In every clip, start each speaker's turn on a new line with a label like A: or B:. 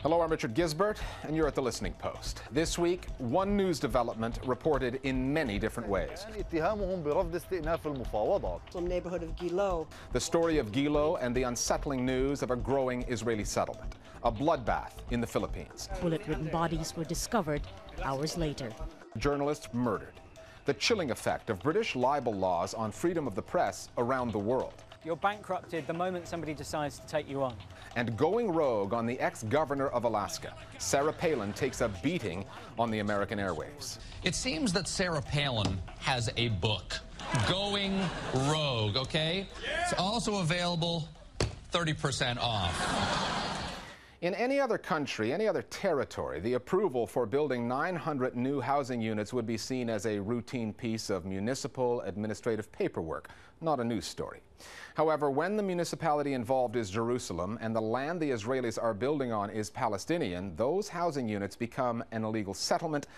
A: Hello, I'm Richard Gisbert, and you're at The Listening Post. This week, one news development reported in many different ways.
B: The neighborhood of Gilo.
A: The story of Gilo and the unsettling news of a growing Israeli settlement. A bloodbath in the Philippines.
C: Bullet-ridden bodies were discovered hours later.
A: Journalists murdered. The chilling effect of British libel laws on freedom of the press around the world.
D: You're bankrupted the moment somebody decides to take you on.
A: And going rogue on the ex-governor of Alaska. Sarah Palin takes a beating on the American airwaves.
E: It seems that Sarah Palin has a book, Going Rogue, okay? It's also available 30% off.
A: In any other country, any other territory, the approval for building 900 new housing units would be seen as a routine piece of municipal administrative paperwork, not a news story. However, when the municipality involved is Jerusalem and the land the Israelis are building on is Palestinian, those housing units become an illegal settlement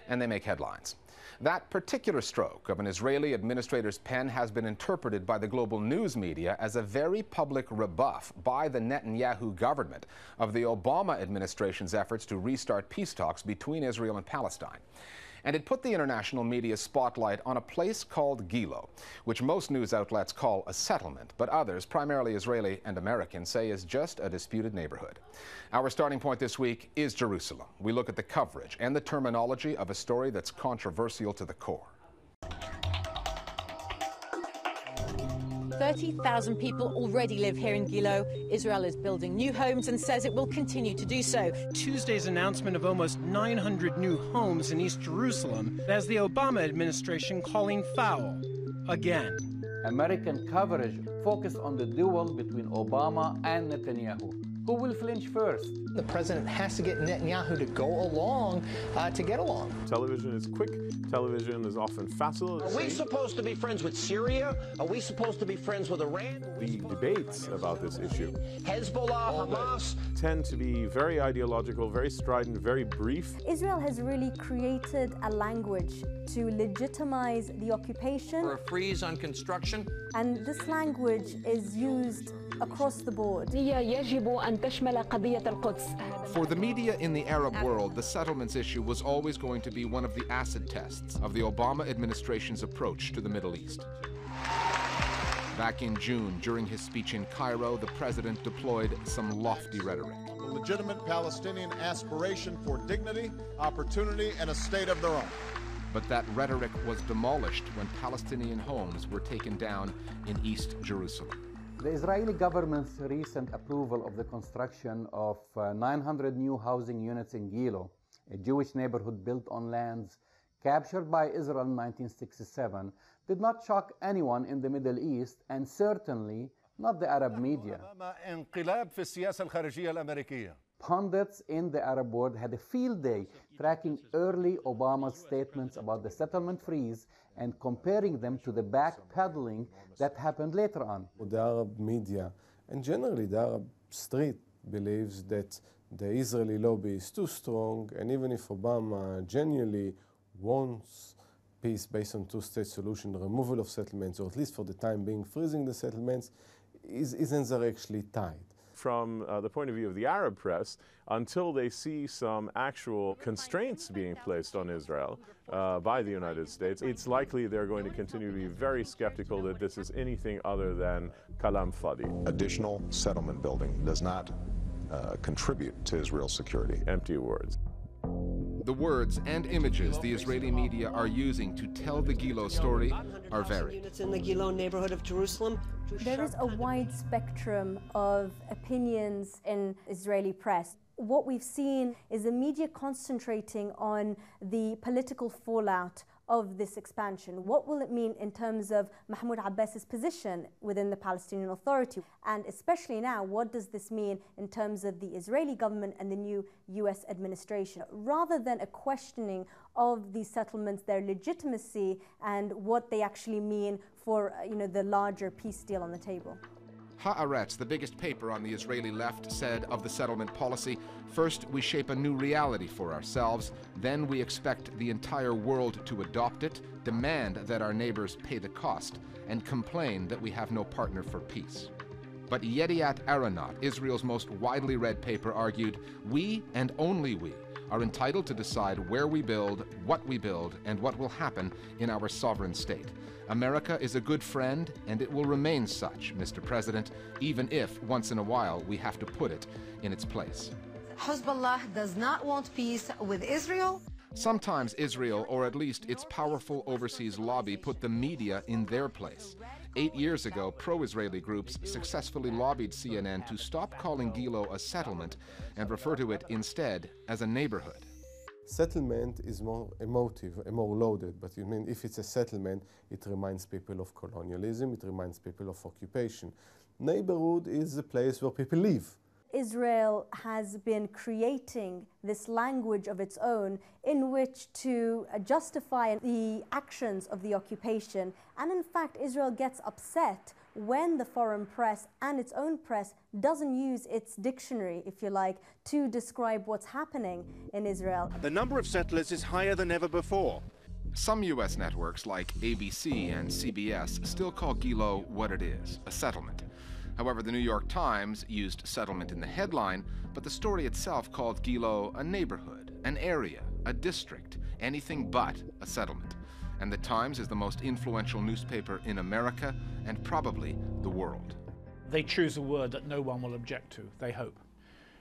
A: and they make headlines. That particular stroke of an Israeli administrator's pen has been interpreted by the global news media as a very public rebuff by the Netanyahu government of the Obama administration's efforts to restart peace talks between Israel and Palestine. And it put the international media spotlight on a place called Gilo, which most news outlets call a settlement, but others, primarily Israeli and American, say is just a disputed neighborhood. Our starting point this week is Jerusalem. We look at the coverage and the terminology of a story that's controversial to the core.
C: 30,000 people already live here in Gilo. Israel is building new homes and says it will continue to do so.
F: Tuesday's announcement of almost 900 new homes in East Jerusalem has the Obama administration calling foul again.
G: American coverage focused on the duel between Obama and Netanyahu. Who will flinch first?
H: The president has to get Netanyahu to go along to get along.
I: Television is quick. Television is often facile.
J: Are we supposed to be friends with Syria? Are we supposed to be friends with Iran?
I: The debates about this issue,
J: Hezbollah, Hamas,
I: tend to be very ideological, very strident, very brief.
K: Israel has really created a language to legitimize the occupation.
E: For a freeze on construction.
K: And this language is used across the board.
A: For the media in the Arab world, the settlements issue was always going to be one of the acid tests of the Obama administration's approach to the Middle East. Back in June, during his speech in Cairo, the president deployed some lofty rhetoric.
L: The legitimate Palestinian aspiration for dignity, opportunity, and a state of their own.
A: But that rhetoric was demolished when Palestinian homes were taken down in East Jerusalem.
G: The Israeli government's recent approval of the construction of 900 new housing units in Gilo, a Jewish neighborhood built on lands captured by Israel in 1967, did not shock anyone in the Middle East and certainly not the Arab media. Pundits in the Arab world had a field day tracking early Obama's statements about the settlement freeze and comparing them to the backpedaling that happened later on.
M: The Arab media and generally the Arab street believes that the Israeli lobby is too strong, and even if Obama genuinely wants peace based on two-state solution, the removal of settlements, or at least for the time being freezing the settlements, his hands are actually tied.
I: From the point of view of the Arab press, until they see some actual constraints being placed on Israel by the United States, it's likely they're going to continue to be very skeptical that this is anything other than kalam fadi.
N: Additional settlement building does not contribute to Israel's security.
I: Empty words.
A: The words and images the Israeli media are using to tell the Gilo story are varied.
B: It's in the Gilo neighborhood of Jerusalem.
K: There is a wide spectrum of opinions in Israeli press. What we've seen is the media concentrating on the political fallout of this expansion. What will it mean in terms of Mahmoud Abbas's position within the Palestinian Authority? And especially now, what does this mean in terms of the Israeli government and the new US administration? Rather than a questioning of these settlements, their legitimacy, and what they actually mean for the larger peace deal on the table.
A: Haaretz, the biggest paper on the Israeli left, said of the settlement policy, first we shape a new reality for ourselves, then we expect the entire world to adopt it, demand that our neighbors pay the cost, and complain that we have no partner for peace. But Yediat Aharonot, Israel's most widely read paper, argued, "We, and only we, are entitled to decide where we build, and what will happen in our sovereign state. America is a good friend, and it will remain such, Mr. President, even if, once in a while, we have to put it in its place."
O: Hezbollah does not want peace with Israel.
A: Sometimes Israel, or at least its powerful overseas lobby, put the media in their place. 8 years ago, pro-Israeli groups successfully lobbied CNN to stop calling Gilo a settlement and refer to it instead as a neighborhood.
M: Settlement is more emotive, more loaded, but you mean if it's a settlement, it reminds people of colonialism, it reminds people of occupation. Neighborhood is a place where people live.
K: Israel has been creating this language of its own in which to justify the actions of the occupation. And in fact, Israel gets upset when the foreign press and its own press doesn't use its dictionary, if you like, to describe what's happening in Israel.
P: The number of settlers is higher than ever before.
A: Some U.S. networks like ABC and CBS still call Gilo what it is, a settlement. However, the New York Times used settlement in the headline, but the story itself called Gilo a neighborhood, an area, a district, anything but a settlement. And the Times is the most influential newspaper in America and probably the world.
Q: They choose a word that no one will object to, they hope.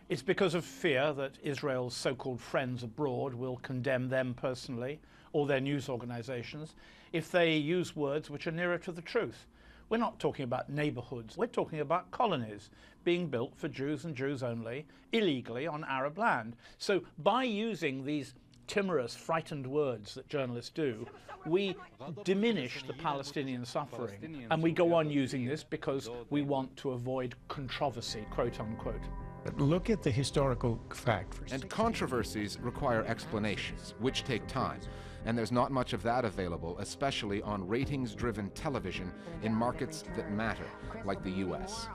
Q: It's because of fear that Israel's so-called friends abroad will condemn them personally or their news organizations if they use words which are nearer to the truth. We're not talking about neighborhoods, we're talking about colonies being built for Jews and Jews only, illegally on Arab land. So by using these timorous, frightened words that journalists do, we diminish the Palestinian suffering. And we go on using this because we want to avoid controversy, quote unquote.
F: Look at the historical fact.
A: And controversies require explanations, which take time. And there's not much of that available, especially on ratings-driven television in markets that matter, like the U.S.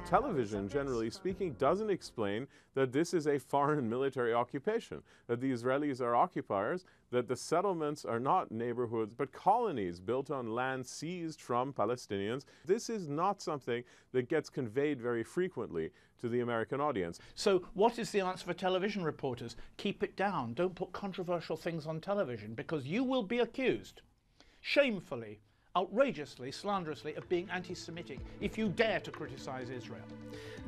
I: Television, generally speaking, doesn't explain that this is a foreign military occupation, that the Israelis are occupiers, that the settlements are not neighborhoods but colonies built on land seized from Palestinians. This is not something that gets conveyed very frequently to the American audience.
Q: So what is the answer for television reporters? Keep it down. Don't put controversial things on television, because you will be accused, shamefully, outrageously, slanderously, of being anti-Semitic if you dare to criticize Israel.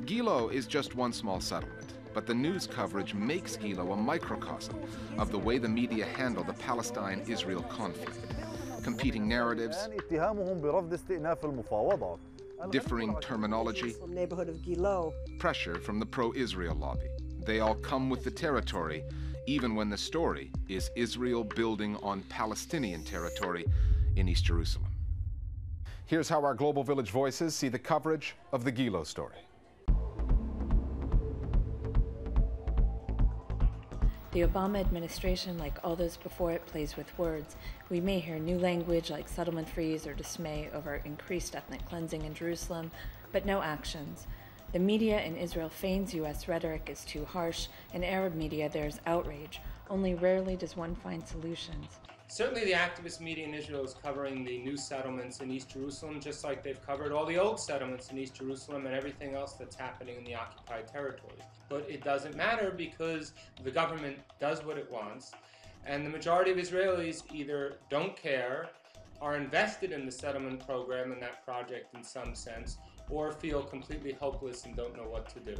A: Gilo is just one small settlement, but the news coverage makes Gilo a microcosm of the way the media handle the Palestine-Israel conflict. Competing narratives, differing terminology,
B: neighborhood of Gilo,
A: pressure from the pro-Israel lobby. They all come with the territory, even when the story is Israel building on Palestinian territory in East Jerusalem. Here's how our Global Village voices see the coverage of the Gilo story.
R: The Obama administration, like all those before it, plays with words. We may hear new language like settlement freeze or dismay over increased ethnic cleansing in Jerusalem, but no actions. The media in Israel feigns U.S. rhetoric is too harsh. In Arab media, there's outrage. Only rarely does one find solutions.
S: Certainly the activist media in Israel is covering the new settlements in East Jerusalem, just like they've covered all the old settlements in East Jerusalem and everything else that's happening in the occupied territories. But it doesn't matter, because the government does what it wants, and the majority of Israelis either don't care, are invested in the settlement program and that project in some sense, or feel completely hopeless and don't know what to do.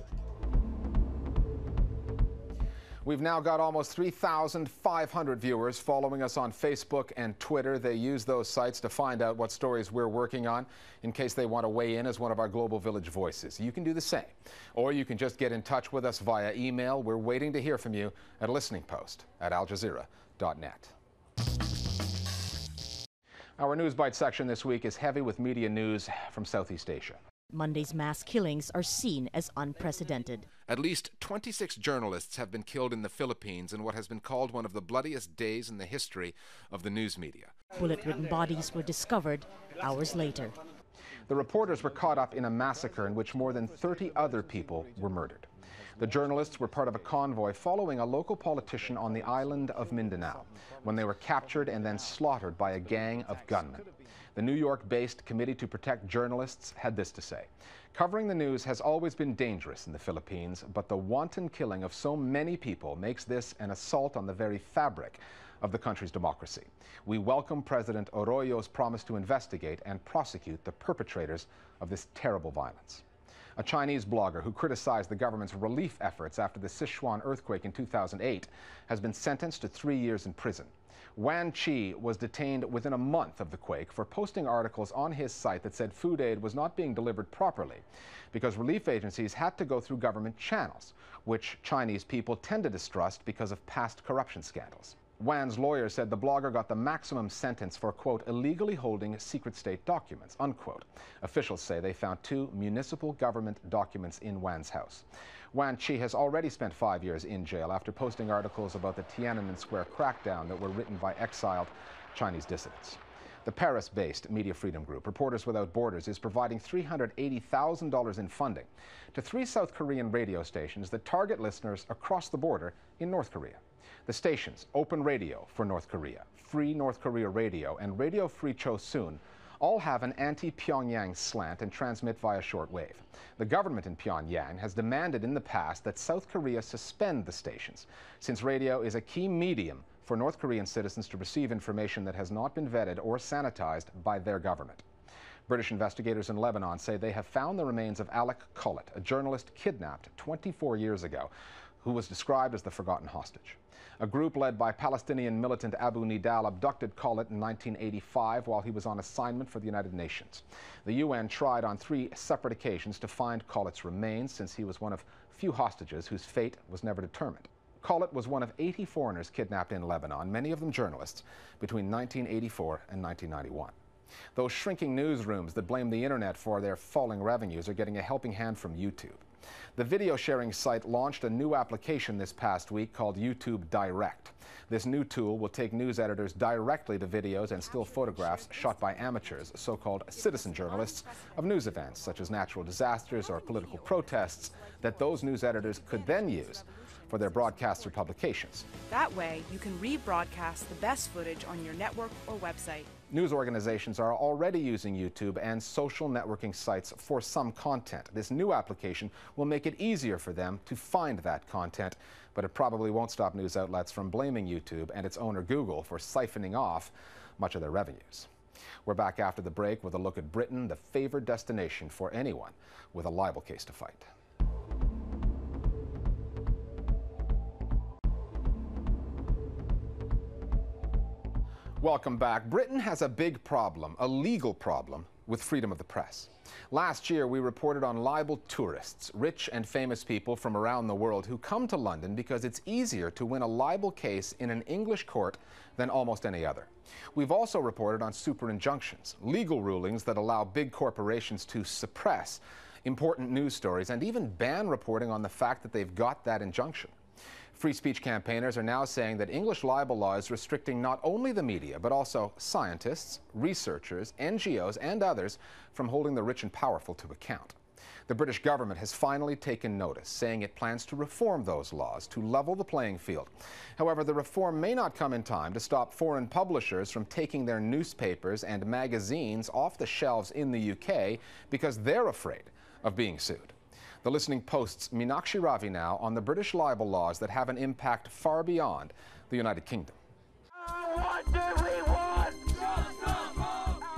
A: We've now got almost 3,500 viewers following us on Facebook and Twitter. They use those sites to find out what stories we're working on in case they want to weigh in as one of our Global Village voices. You can do the same. Or you can just get in touch with us via email. We're waiting to hear from you at listeningpost@aljazeera.net. Our News Bite section this week is heavy with media news from Southeast Asia.
T: Monday's mass killings are seen as unprecedented.
A: At least 26 journalists have been killed in the Philippines in what has been called one of the bloodiest days in the history of the news media.
T: Bullet-ridden bodies were discovered hours later.
A: The reporters were caught up in a massacre in which more than 30 other people were murdered. The journalists were part of a convoy following a local politician on the island of Mindanao when they were captured and then slaughtered by a gang of gunmen. The New York-based Committee to Protect Journalists had this to say: "Covering the news has always been dangerous in the Philippines, but the wanton killing of so many people makes this an assault on the very fabric of the country's democracy. We welcome President Arroyo's promise to investigate and prosecute the perpetrators of this terrible violence." A Chinese blogger who criticized the government's relief efforts after the Sichuan earthquake in 2008 has been sentenced to 3 years in prison. Wan Chi was detained within a month of the quake for posting articles on his site that said food aid was not being delivered properly because relief agencies had to go through government channels, which Chinese people tend to distrust because of past corruption scandals. Wan's lawyer said the blogger got the maximum sentence for, quote, illegally holding secret state documents, unquote. Officials say they found 2 municipal government documents in Wan's house. Wan Chi has already spent 5 years in jail after posting articles about the Tiananmen Square crackdown that were written by exiled Chinese dissidents. The Paris-based media freedom group Reporters Without Borders is providing $380,000 in funding to 3 South Korean radio stations that target listeners across the border in North Korea. The stations, Open Radio for North Korea, Free North Korea Radio, and Radio Free Chosun, all have an anti-Pyongyang slant and transmit via shortwave. The government in Pyongyang has demanded in the past that South Korea suspend the stations, since radio is a key medium for North Korean citizens to receive information that has not been vetted or sanitized by their government. British investigators in Lebanon say they have found the remains of Alec Collett, a journalist kidnapped 24 years ago, who was described as the forgotten hostage. A group led by Palestinian militant Abu Nidal abducted Collett in 1985 while he was on assignment for the United Nations. The UN tried on 3 separate occasions to find Collett's remains, since he was one of few hostages whose fate was never determined. Collett was one of 80 foreigners kidnapped in Lebanon, many of them journalists, between 1984 and 1991. Those shrinking newsrooms that blame the internet for their falling revenues are getting a helping hand from YouTube. The video sharing site launched a new application this past week called YouTube Direct. This new tool will take news editors directly to videos and still photographs shot by amateurs, so-called citizen journalists, of news events such as natural disasters or political protests that those news editors could then use for their broadcasts or publications.
U: That way, you can rebroadcast the best footage on your network or website.
A: News organizations are already using YouTube and social networking sites for some content. This new application will make it easier for them to find that content, but it probably won't stop news outlets from blaming YouTube and its owner Google for siphoning off much of their revenues. We're back after the break with a look at Britain, the favored destination for anyone with a libel case to fight. Welcome back. Britain has a big problem, a legal problem, with freedom of the press. Last year, we reported on libel tourists, rich and famous people from around the world who come to London because it's easier to win a libel case in an English court than almost any other. We've also reported on super injunctions, legal rulings that allow big corporations to suppress important news stories and even ban reporting on the fact that they've got that injunction. Free speech campaigners are now saying that English libel law is restricting not only the media, but also scientists, researchers, NGOs, and others from holding the rich and powerful to account. The British government has finally taken notice, saying it plans to reform those laws to level the playing field. However, the reform may not come in time to stop foreign publishers from taking their newspapers and magazines off the shelves in the UK because they're afraid of being sued. The Listening Post's Meenakshi Ravi now on the British libel laws that have an impact far beyond the United Kingdom.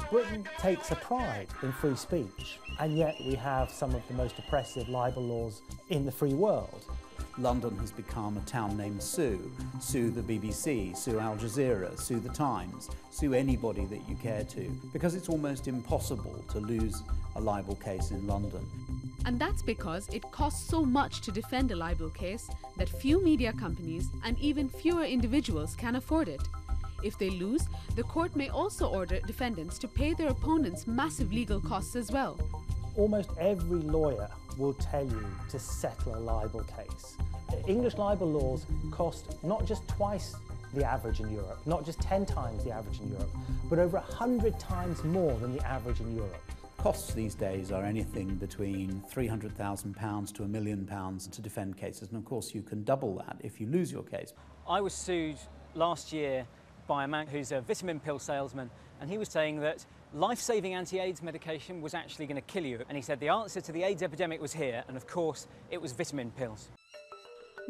V: Britain takes a pride in free speech, and yet we have some of the most oppressive libel laws in the free world.
W: London has become a town named Sue. Sue the BBC, sue Al Jazeera, sue the Times, sue anybody that you care to, because it's almost impossible to lose a libel case in London.
X: And that's because it costs so much to defend a libel case that few media companies and even fewer individuals can afford it. If they lose, the court may also order defendants to pay their opponents massive legal costs as well.
V: Almost every lawyer will tell you to settle a libel case. English libel laws cost not just twice the average in Europe, not just 10 times the average in Europe, but over 100 times more than the average in Europe.
W: Costs these days are anything between £300,000 to £1 million to defend cases, and of course you can double that if you lose your case.
C: I was sued last year by a man who's a vitamin pill salesman, and he was saying that life-saving anti-AIDS medication was actually going to kill you, and he said the answer to the AIDS epidemic was here, and of course it was vitamin pills.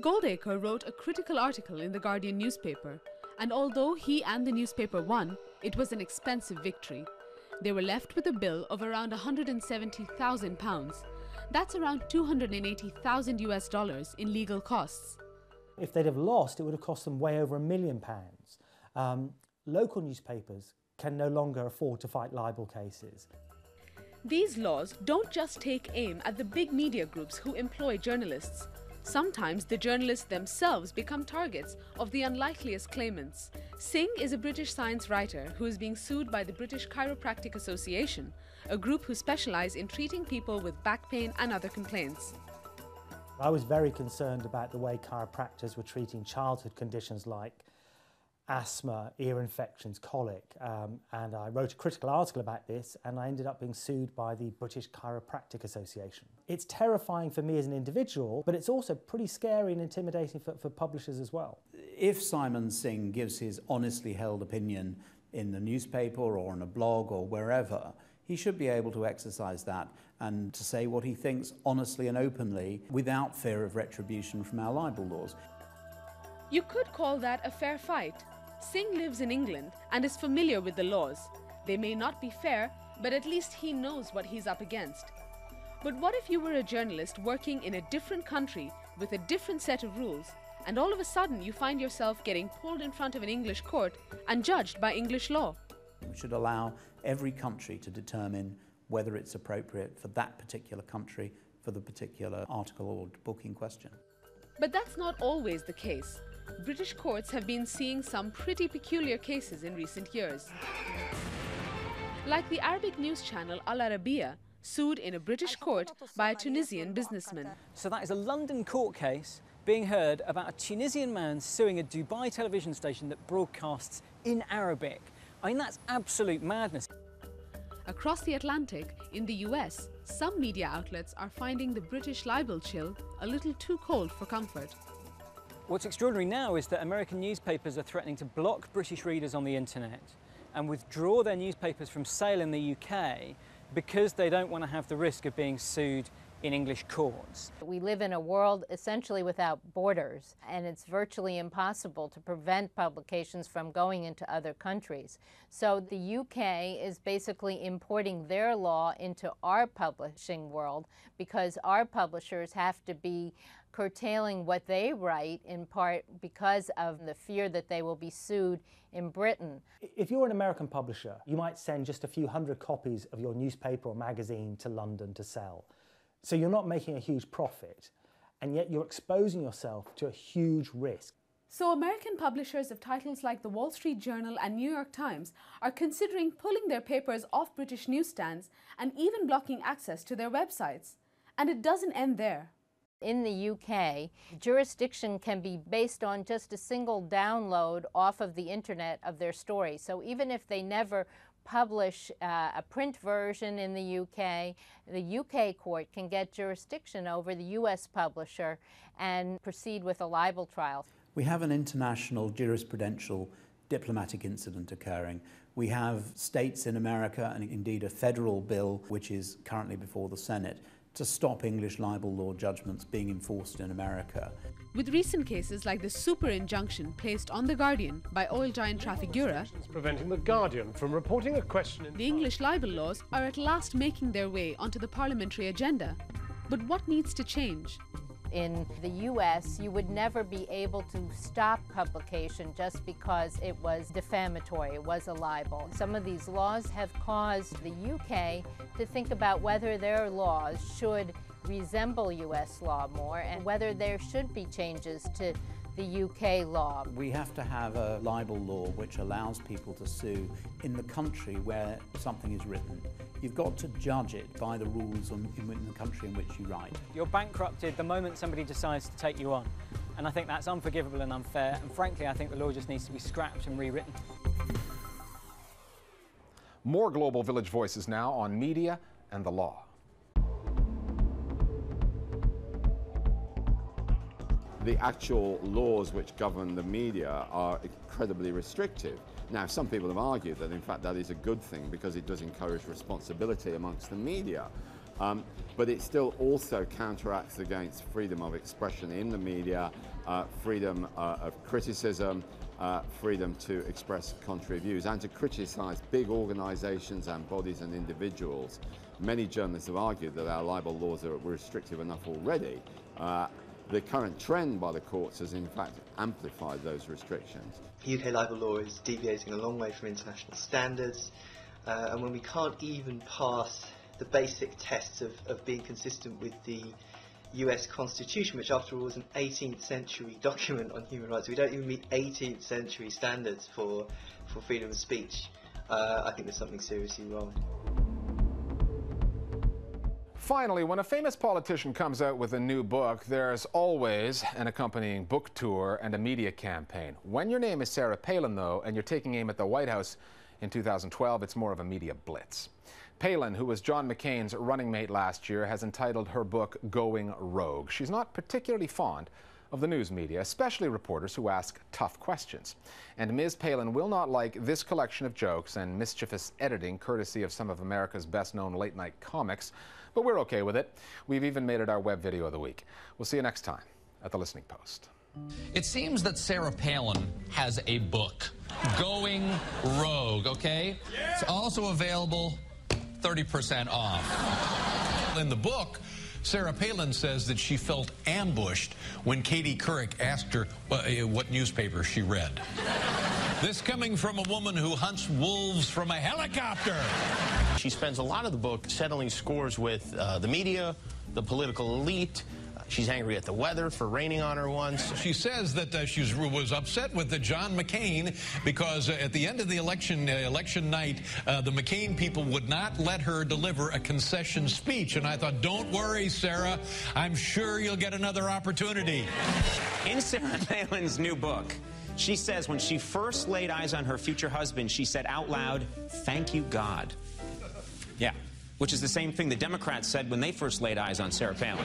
X: Goldacre wrote a critical article in the Guardian newspaper, and although he and the newspaper won, it was an expensive victory. They were left with a bill of around £170,000. That's around $280,000 US in legal costs.
V: If they'd have lost, it would have cost them way over £1 million. Local newspapers can no longer afford to fight libel cases.
X: These laws don't just take aim at the big media groups who employ journalists. Sometimes the journalists themselves become targets of the unlikeliest claimants. Singh is a British science writer who is being sued by the British Chiropractic Association, a group who specialise in treating people with back pain and other complaints.
V: I was very concerned about the way chiropractors were treating childhood conditions like asthma, ear infections, colic, and I wrote a critical article about this, and I ended up being sued by the British Chiropractic Association. It's terrifying for me as an individual, but it's also pretty scary and intimidating for publishers as well.
W: If Simon Singh gives his honestly held opinion in the newspaper or on a blog or wherever, he should be able to exercise that and to say what he thinks honestly and openly without fear of retribution from our libel laws.
X: You could call that a fair fight. Singh lives in England and is familiar with the laws. They may not be fair, but at least he knows what he's up against. But what if you were a journalist working in a different country with a different set of rules, and all of a sudden you find yourself getting pulled in front of an English court and judged by English law?
W: We should allow every country to determine whether it's appropriate for that particular country for the particular article or book in question.
X: But that's not always the case. British courts have been seeing some pretty peculiar cases in recent years. Like the Arabic news channel Al Arabiya, sued in a British court by a Tunisian businessman.
C: So that is a London court case being heard about a Tunisian man suing a Dubai television station that broadcasts in Arabic. I mean, that's absolute madness.
X: Across the Atlantic, in the US, some media outlets are finding the British libel chill a little too cold for comfort.
C: What's extraordinary now is that American newspapers are threatening to block British readers on the internet and withdraw their newspapers from sale in the UK because they don't want to have the risk of being sued in English courts.
D: We live in a world essentially without borders, and it's virtually impossible to prevent publications from going into other countries. So the UK is basically importing their law into our publishing world because our publishers have to be curtailing what they write, in part because of the fear that they will be sued in Britain.
V: If you're an American publisher, you might send just a few hundred copies of your newspaper or magazine to London to sell. So you're not making a huge profit, and yet you're exposing yourself to a huge risk.
X: So American publishers of titles like the Wall Street Journal and New York Times are considering pulling their papers off British newsstands and even blocking access to their websites. And it doesn't end there.
D: In the UK, jurisdiction can be based on just a single download off of the internet of their story. So even if they never publish a print version in the UK court can get jurisdiction over the US publisher and proceed with a libel trial.
W: We have an international jurisprudential diplomatic incident occurring. We have states in America, and indeed a federal bill which is currently before the Senate, to stop English libel law judgments being enforced in America.
X: With recent cases like the super injunction placed on The Guardian by oil giant Trafigura,
H: preventing The Guardian from reporting a question
X: the English libel laws are at last making their way onto the parliamentary agenda. But what needs to change?
D: In the US, you would never be able to stop publication just because it was defamatory, it was a libel. Some of these laws have caused the UK to think about whether their laws should resemble US law more and whether there should be changes to the UK law.
W: We have to have a libel law which allows people to sue in the country where something is written. You've got to judge it by the rules in the country in which you write.
C: You're bankrupted the moment somebody decides to take you on. And I think that's unforgivable and unfair. And frankly, I think the law just needs to be scrapped and rewritten.
A: More Global Village Voices now on media and the law.
E: The actual laws which govern the media are incredibly restrictive. Now, some people have argued that, in fact, that is a good thing because it does encourage responsibility amongst the media. But it still also counteracts against freedom of expression in the media, freedom of criticism, freedom to express contrary views, and to criticize big organizations and bodies and individuals. Many journalists have argued that our libel laws are restrictive enough already. The current trend by the courts has in fact amplified those restrictions.
G: UK libel law is deviating a long way from international standards, and when we can't even pass the basic tests of being consistent with the US Constitution, which after all was an 18th century document on human rights, we don't even meet 18th century standards for freedom of speech, I think there's something seriously wrong.
A: Finally, when a famous politician comes out with a new book, there's always an accompanying book tour and a media campaign. When your name is Sarah Palin, though, and you're taking aim at the White House in 2012, it's more of a media blitz. Palin, who was John McCain's running mate last year, has entitled her book Going Rogue. She's not particularly fond of the news media, especially reporters who ask tough questions. And Ms. Palin will not like this collection of jokes and mischievous editing courtesy of some of America's best-known late-night comics, but we're okay with it. We've even made it our web video of the week. We'll see you next time at The Listening Post.
J: It seems that Sarah Palin has a book, Going Rogue, okay? Yeah. It's also available 30% off. In the book, Sarah Palin says that she felt ambushed when Katie Couric asked her what newspaper she read. This coming from a woman who hunts wolves from a helicopter.
L: She spends a lot of the book settling scores with the media, the political elite. She's angry at the weather for raining on her once.
J: She says that she was upset with John McCain because at the end of the election night, the McCain people would not let her deliver a concession speech. And I thought, don't worry, Sarah. I'm sure you'll get another opportunity.
Y: In Sarah Palin's new book, she says when she first laid eyes on her future husband, she said out loud, "Thank you, God." Yeah, which is the same thing the Democrats said when they first laid eyes on Sarah Palin.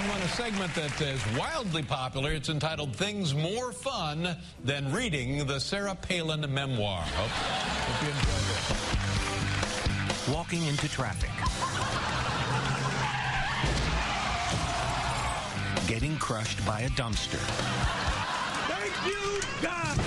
J: On a segment that is wildly popular. It's entitled Things More Fun Than Reading the Sarah Palin Memoir. Hope you enjoy it.
Z: Walking into traffic. Getting crushed by a dumpster.
J: Thank you, God!